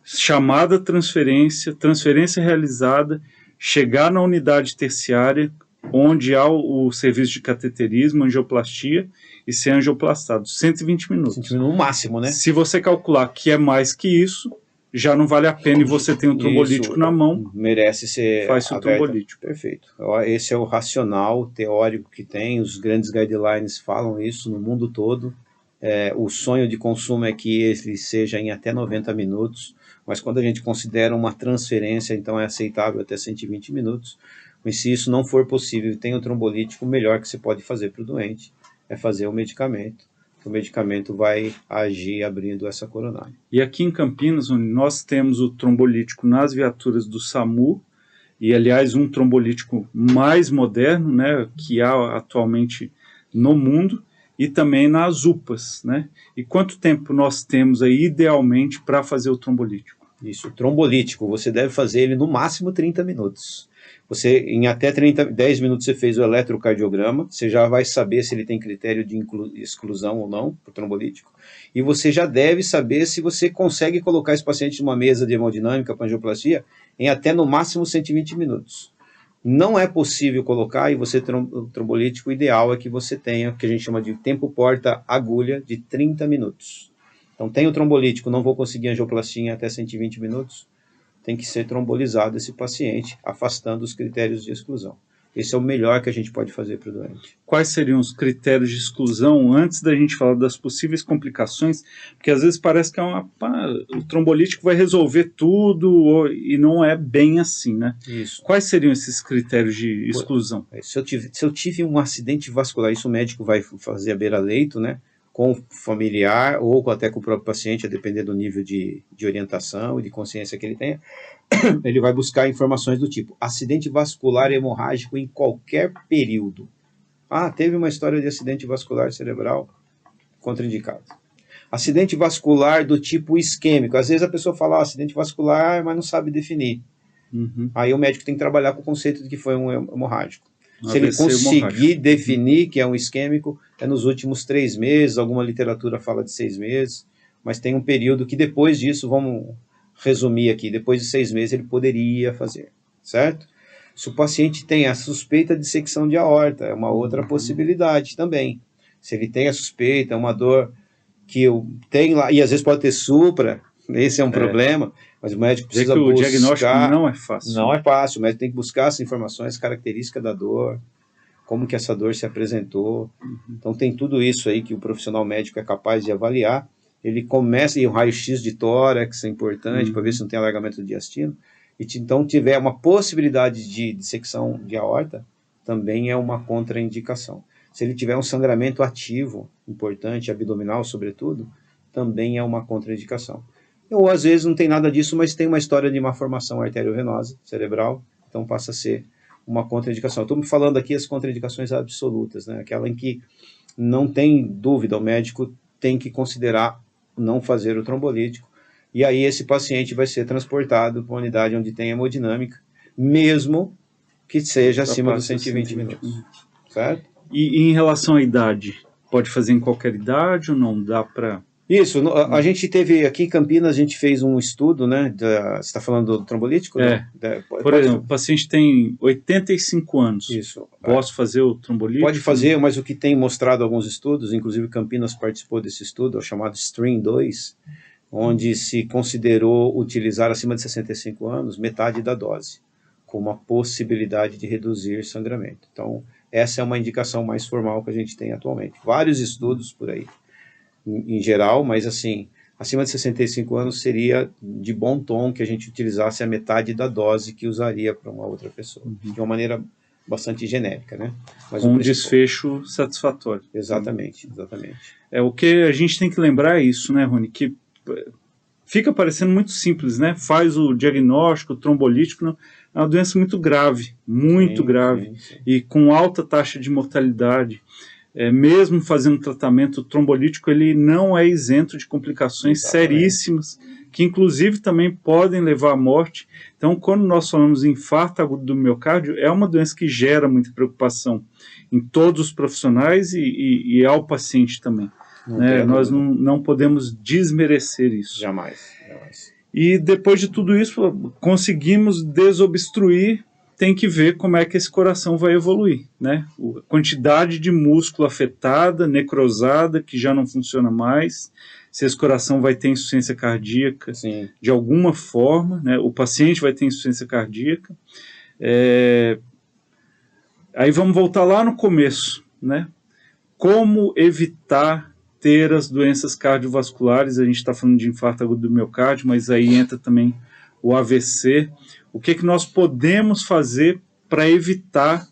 chamada transferência, transferência realizada, chegar na unidade terciária, onde há o serviço de cateterismo, angioplastia, e ser angioplastado. 120 minutos. 120 minutos no máximo, né? Se você calcular que é mais que isso, já não vale a pena e você tem um trombolítico na mão. Merece ser faz o trombolítico. Perfeito. Esse é o racional teórico que tem, os grandes guidelines falam isso no mundo todo. O sonho de consumo é que ele seja em até 90 minutos, mas quando a gente considera uma transferência, então é aceitável até 120 minutos. Mas se isso não for possível e tem o trombolítico, o melhor que você pode fazer para o doente é fazer o medicamento. O medicamento vai agir abrindo essa coronária. E aqui em Campinas, onde nós temos o trombolítico nas viaturas do SAMU, e aliás um trombolítico mais moderno, né, que há atualmente no mundo, e também nas UPAs, né? E quanto tempo nós temos aí idealmente para fazer o trombolítico? Isso, o trombolítico, você deve fazer ele no máximo 30 minutos. Você, em até 10 minutos você fez o eletrocardiograma, você já vai saber se ele tem critério de exclusão ou não, para o trombolítico, e você já deve saber se você consegue colocar esse paciente numa mesa de hemodinâmica para angioplastia em até no máximo 120 minutos. Não é possível colocar, e você o trombolítico ideal é que você tenha, que a gente chama de tempo porta-agulha, de 30 minutos. Então tem o trombolítico, não vou conseguir angioplastia em até 120 minutos, tem que ser trombolizado esse paciente, afastando os critérios de exclusão. Esse é o melhor que a gente pode fazer para o doente. Quais seriam os critérios de exclusão antes da gente falar das possíveis complicações? Porque às vezes parece que o trombolítico vai resolver tudo e não é bem assim, né? Isso. Quais seriam esses critérios de exclusão? Se eu tive um acidente vascular, isso o médico vai fazer a beira-leito, né? Com o familiar ou até com o próprio paciente, a depender do nível de orientação e de consciência que ele tenha, ele vai buscar informações do tipo acidente vascular hemorrágico em qualquer período. Teve uma história de acidente vascular cerebral, contraindicado. Acidente vascular do tipo isquêmico. Às vezes a pessoa fala acidente vascular, mas não sabe definir. Aí o médico tem que trabalhar com o conceito de que foi um hemorrágico. Se ele conseguir definir que é um isquêmico, é nos últimos 3 meses, alguma literatura fala de 6 meses, mas tem um período que depois disso, vamos resumir aqui, depois de 6 meses ele poderia fazer, certo? Se o paciente tem a suspeita de dissecção de aorta, é uma outra possibilidade também. Se ele tem a suspeita, é uma dor que tem lá, e às vezes pode ter supra, esse é um problema, mas o médico precisa buscar... O diagnóstico não é fácil. Não é fácil, o médico tem que buscar as informações, características da dor, como que essa dor se apresentou. Então tem tudo isso aí que o profissional médico é capaz de avaliar. Ele começa, e o raio-x de tórax é importante, para ver se não tem alargamento do diastino. E então tiver uma possibilidade de dissecção de aorta, também é uma contraindicação. Se ele tiver um sangramento ativo, importante, abdominal sobretudo, também é uma contraindicação. Ou às vezes não tem nada disso, mas tem uma história de uma formação arteriovenosa cerebral, então passa a ser uma contraindicação. Estou me falando aqui as contraindicações absolutas, né? Aquela em que não tem dúvida, o médico tem que considerar não fazer o trombolítico, e aí esse paciente vai ser transportado para uma unidade onde tem hemodinâmica, mesmo que seja acima dos 120 minutos, certo? E em relação à idade, pode fazer em qualquer idade ou não? Dá para... Isso, a gente teve aqui em Campinas, a gente fez um estudo, né? Você está falando do trombolítico? Por exemplo, o paciente tem 85 anos. Isso. Posso fazer o trombolítico? Pode fazer, mas o que tem mostrado alguns estudos, inclusive Campinas participou desse estudo, é o chamado STREAM-2, onde se considerou utilizar acima de 65 anos metade da dose, com uma possibilidade de reduzir sangramento. Então, essa é uma indicação mais formal que a gente tem atualmente. Vários estudos por aí, em geral, mas assim, acima de 65 anos seria de bom tom que a gente utilizasse a metade da dose que usaria para uma outra pessoa, de uma maneira bastante genérica, né? Mas com um desfecho satisfatório. Exatamente, exatamente. O que a gente tem que lembrar é isso, né, Rony, que fica parecendo muito simples, né? Faz o diagnóstico trombolítico, não, é uma doença muito grave, muito grave, sim. E com alta taxa de mortalidade. Mesmo fazendo tratamento trombolítico, ele não é isento de complicações seríssimas, que inclusive também podem levar à morte. Então, quando nós falamos em infarto agudo do miocárdio, é uma doença que gera muita preocupação em todos os profissionais e ao paciente também. Nós não podemos desmerecer isso. Jamais, jamais. E depois de tudo isso, conseguimos desobstruir. Tem que ver como é que esse coração vai evoluir, né? A quantidade de músculo afetada, necrosada, que já não funciona mais, se esse coração vai ter insuficiência cardíaca, sim, de alguma forma, né? O paciente vai ter insuficiência cardíaca. Aí vamos voltar lá no começo, né? Como evitar ter as doenças cardiovasculares? A gente está falando de infarto agudo do miocárdio, mas aí entra também o AVC. O que nós podemos fazer para evitar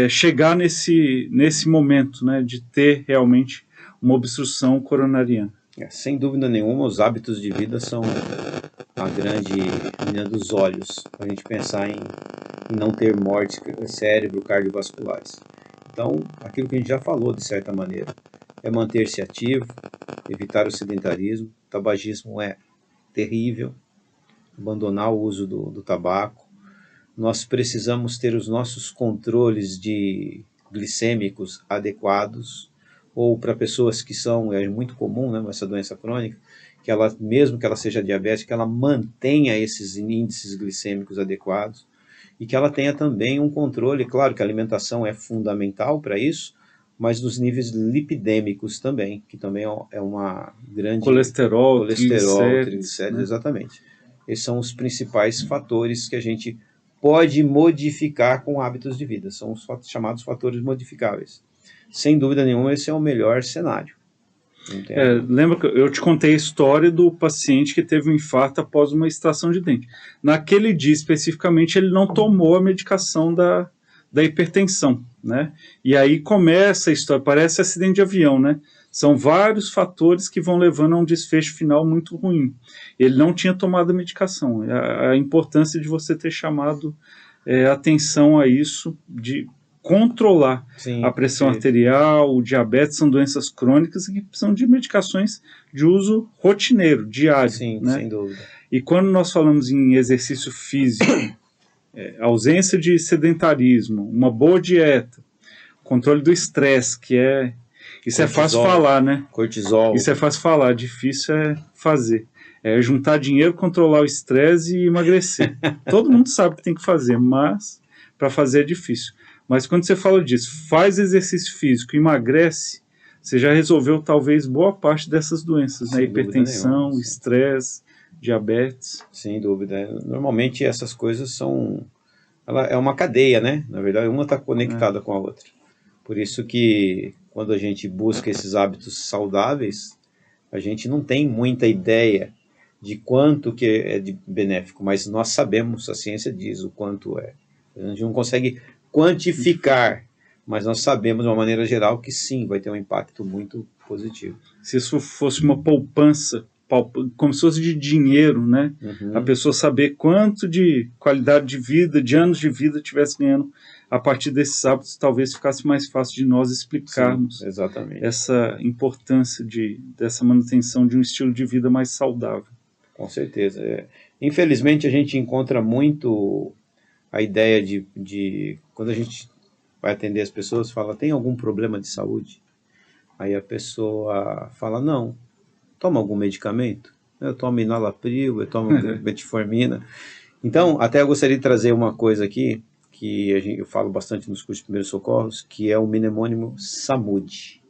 chegar nesse momento, né, de ter realmente uma obstrução coronariana? Sem dúvida nenhuma, os hábitos de vida são a grande menina dos olhos, para a gente pensar em não ter mortes cérebro cardiovasculares. Então, aquilo que a gente já falou, de certa maneira, é manter-se ativo, evitar o sedentarismo. O tabagismo é terrível. Abandonar o uso do tabaco. Nós precisamos ter os nossos controles glicêmicos adequados, ou para pessoas que é muito comum, né, essa doença crônica, que ela, mesmo que ela seja diabética, ela mantenha esses índices glicêmicos adequados, e que ela tenha também um controle, claro que a alimentação é fundamental para isso, mas dos níveis lipidêmicos também, que também é uma grande... Colesterol, triglicéridos, né? Exatamente. Esses são os principais fatores que a gente pode modificar com hábitos de vida. São os chamados fatores modificáveis. Sem dúvida nenhuma, esse é o melhor cenário. Lembra que eu te contei a história do paciente que teve um infarto após uma extração de dente. Naquele dia, especificamente, ele não tomou a medicação da hipertensão, né? E aí começa a história, parece acidente de avião, né? São vários fatores que vão levando a um desfecho final muito ruim. Ele não tinha tomado a medicação. A importância de você ter chamado atenção a isso, de controlar a pressão arterial, o diabetes, são doenças crônicas que precisam de medicações de uso rotineiro, diário. Sim, né? Sem dúvida. E quando nós falamos em exercício físico, ausência de sedentarismo, uma boa dieta, controle do estresse, que isso cortisol, é fácil falar, né? Cortisol. Isso é fácil falar, difícil é fazer. Juntar dinheiro, controlar o estresse e emagrecer. Todo mundo sabe que tem que fazer, mas para fazer é difícil. Mas quando você fala disso, faz exercício físico, emagrece, você já resolveu talvez boa parte dessas doenças, né? Hipertensão, estresse, diabetes. Sem dúvida. Normalmente essas coisas ela é uma cadeia, né? Na verdade, uma está conectada com a outra. Por isso que quando a gente busca esses hábitos saudáveis, a gente não tem muita ideia de quanto que é de benéfico, mas nós sabemos, a ciência diz o quanto é. A gente não consegue quantificar, mas nós sabemos de uma maneira geral que sim, vai ter um impacto muito positivo. Se isso fosse uma poupança, como se fosse de dinheiro, né? A pessoa saber quanto de qualidade de vida, de anos de vida tivesse ganhando a partir desses hábitos, talvez ficasse mais fácil de nós explicarmos essa importância dessa manutenção de um estilo de vida mais saudável. Com certeza. Infelizmente, a gente encontra muito a ideia de quando a gente vai atender as pessoas, fala, tem algum problema de saúde? Aí a pessoa fala, não, toma algum medicamento? Eu tomo enalapril, eu tomo metformina. Então, até eu gostaria de trazer uma coisa aqui, que eu falo bastante nos cursos de primeiros socorros, que é o mnemônimo SAMUD.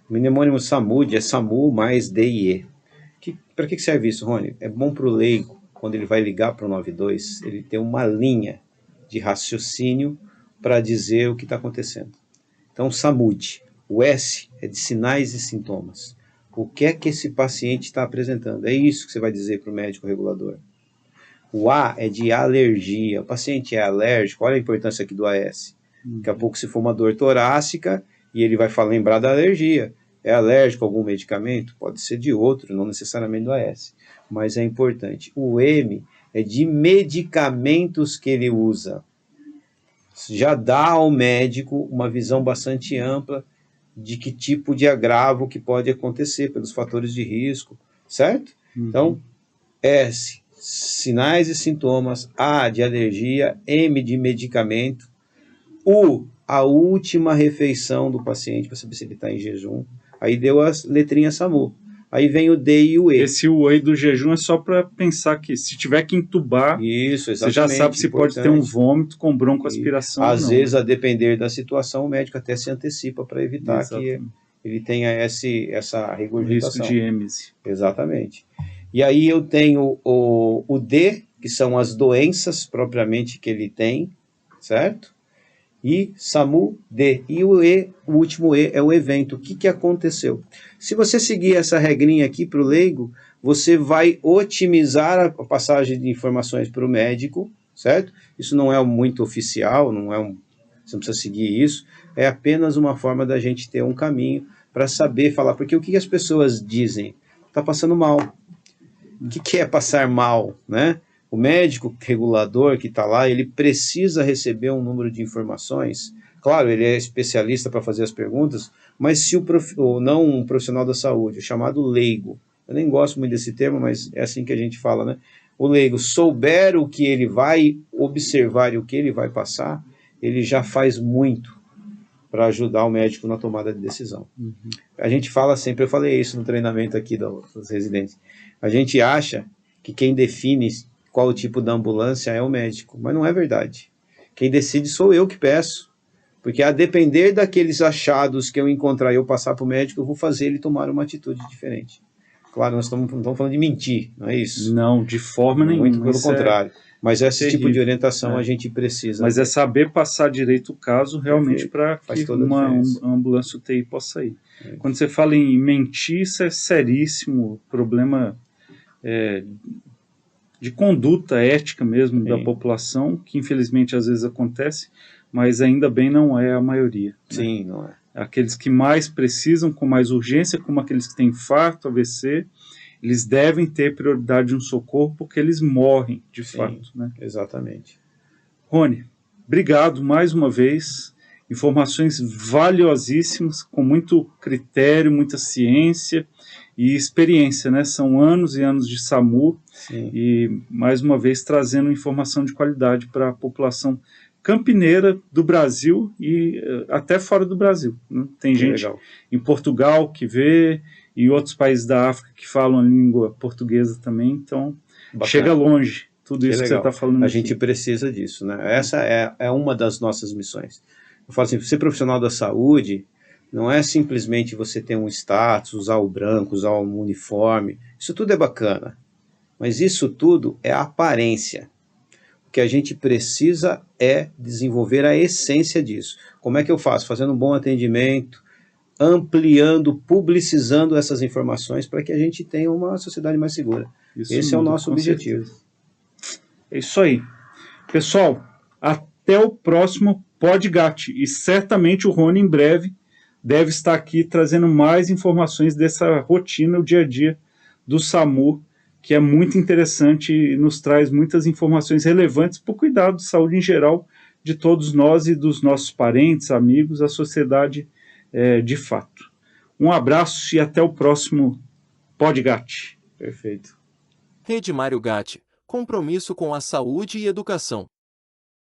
O mnemônimo SAMUD é SAMU mais DIE. Para que serve isso, Rony? É bom para o leigo, quando ele vai ligar para o 92, ele ter uma linha de raciocínio para dizer o que está acontecendo. Então, SAMUD. O S é de sinais e sintomas. O que é que esse paciente está apresentando? É isso que você vai dizer para o médico regulador. O A é de alergia. O paciente é alérgico. Olha a importância aqui do AS. Daqui a pouco, se for uma dor torácica, e ele vai lembrar da alergia. É alérgico a algum medicamento? Pode ser de outro, não necessariamente do AS. Mas é importante. O M é de medicamentos que ele usa. Já dá ao médico uma visão bastante ampla de que tipo de agravo que pode acontecer pelos fatores de risco, certo? Então, S, sinais e sintomas, A de alergia, M de medicamento, U, a última refeição do paciente, para saber se ele está em jejum. Aí deu as letrinhas SAMU. Aí vem o D e o E. Esse U aí do jejum é só para pensar que se tiver que entubar, isso, você já sabe se pode ter um vômito com broncoaspiração ou não. Às vezes, a depender da situação, o médico até se antecipa para evitar que ele tenha essa regurgitação. Risco de êmese. Exatamente. E aí eu tenho o D, que são as doenças propriamente que ele tem, certo? E SAMU, D. E o E, o último E, é o evento. O que aconteceu? Se você seguir essa regrinha aqui para o leigo, você vai otimizar a passagem de informações para o médico, certo? Isso não é muito oficial, você não precisa seguir isso, é apenas uma forma da gente ter um caminho para saber falar, porque o que as pessoas dizem? Está passando mal. O que é passar mal, né? O médico regulador que está lá, ele precisa receber um número de informações. Claro, ele é especialista para fazer as perguntas, mas se não um profissional da saúde, o chamado leigo, eu nem gosto muito desse termo, mas é assim que a gente fala, né? O leigo souber o que ele vai observar e o que ele vai passar, ele já faz muito para ajudar o médico na tomada de decisão. A gente fala sempre, eu falei isso no treinamento aqui dos residentes, a gente acha que quem define qual o tipo da ambulância é o médico, mas não é verdade. Quem decide sou eu que peço, porque a depender daqueles achados que eu encontrar e eu passar para o médico, eu vou fazer ele tomar uma atitude diferente. Claro, nós não estamos falando de mentir, não é isso? Não, de forma nenhuma. Muito pelo contrário. Mas esse tipo de orientação a gente precisa. Mas é saber passar direito o caso realmente para que uma ambulância UTI possa ir. Quando você fala em mentir, isso é seríssimo, problema de conduta ética mesmo da população, que infelizmente às vezes acontece, mas ainda bem não é a maioria. Sim, não é. Aqueles que mais precisam, com mais urgência, como aqueles que têm infarto, AVC, eles devem ter prioridade no socorro porque eles morrem, de fato. Né? Exatamente. Rony, obrigado mais uma vez. Informações valiosíssimas, com muito critério, muita ciência e experiência, né? São anos e anos de SAMU. Sim. E, mais uma vez, trazendo informação de qualidade para a população campineira do Brasil e até fora do Brasil. Né? Tem gente em Portugal que vê e outros países da África que falam a língua portuguesa também, então chega longe tudo isso que você está falando. A gente precisa disso, né? Essa é uma das nossas missões. Eu falo assim, ser profissional da saúde não é simplesmente você ter um status, usar o branco, usar um uniforme, isso tudo é bacana, mas isso tudo é aparência. O que a gente precisa é desenvolver a essência disso. Como é que eu faço? Fazendo um bom atendimento, ampliando, publicizando essas informações para que a gente tenha uma sociedade mais segura. Esse é o nosso objetivo. É isso aí. Pessoal, até o próximo Podgat. E certamente o Rony, em breve, deve estar aqui trazendo mais informações dessa rotina, o dia a dia do SAMU, que é muito interessante e nos traz muitas informações relevantes para o cuidado de saúde em geral de todos nós e dos nossos parentes, amigos, a sociedade de fato. Um abraço e até o próximo Podgat. Perfeito. Rede Mário Gatti, compromisso com a saúde e educação.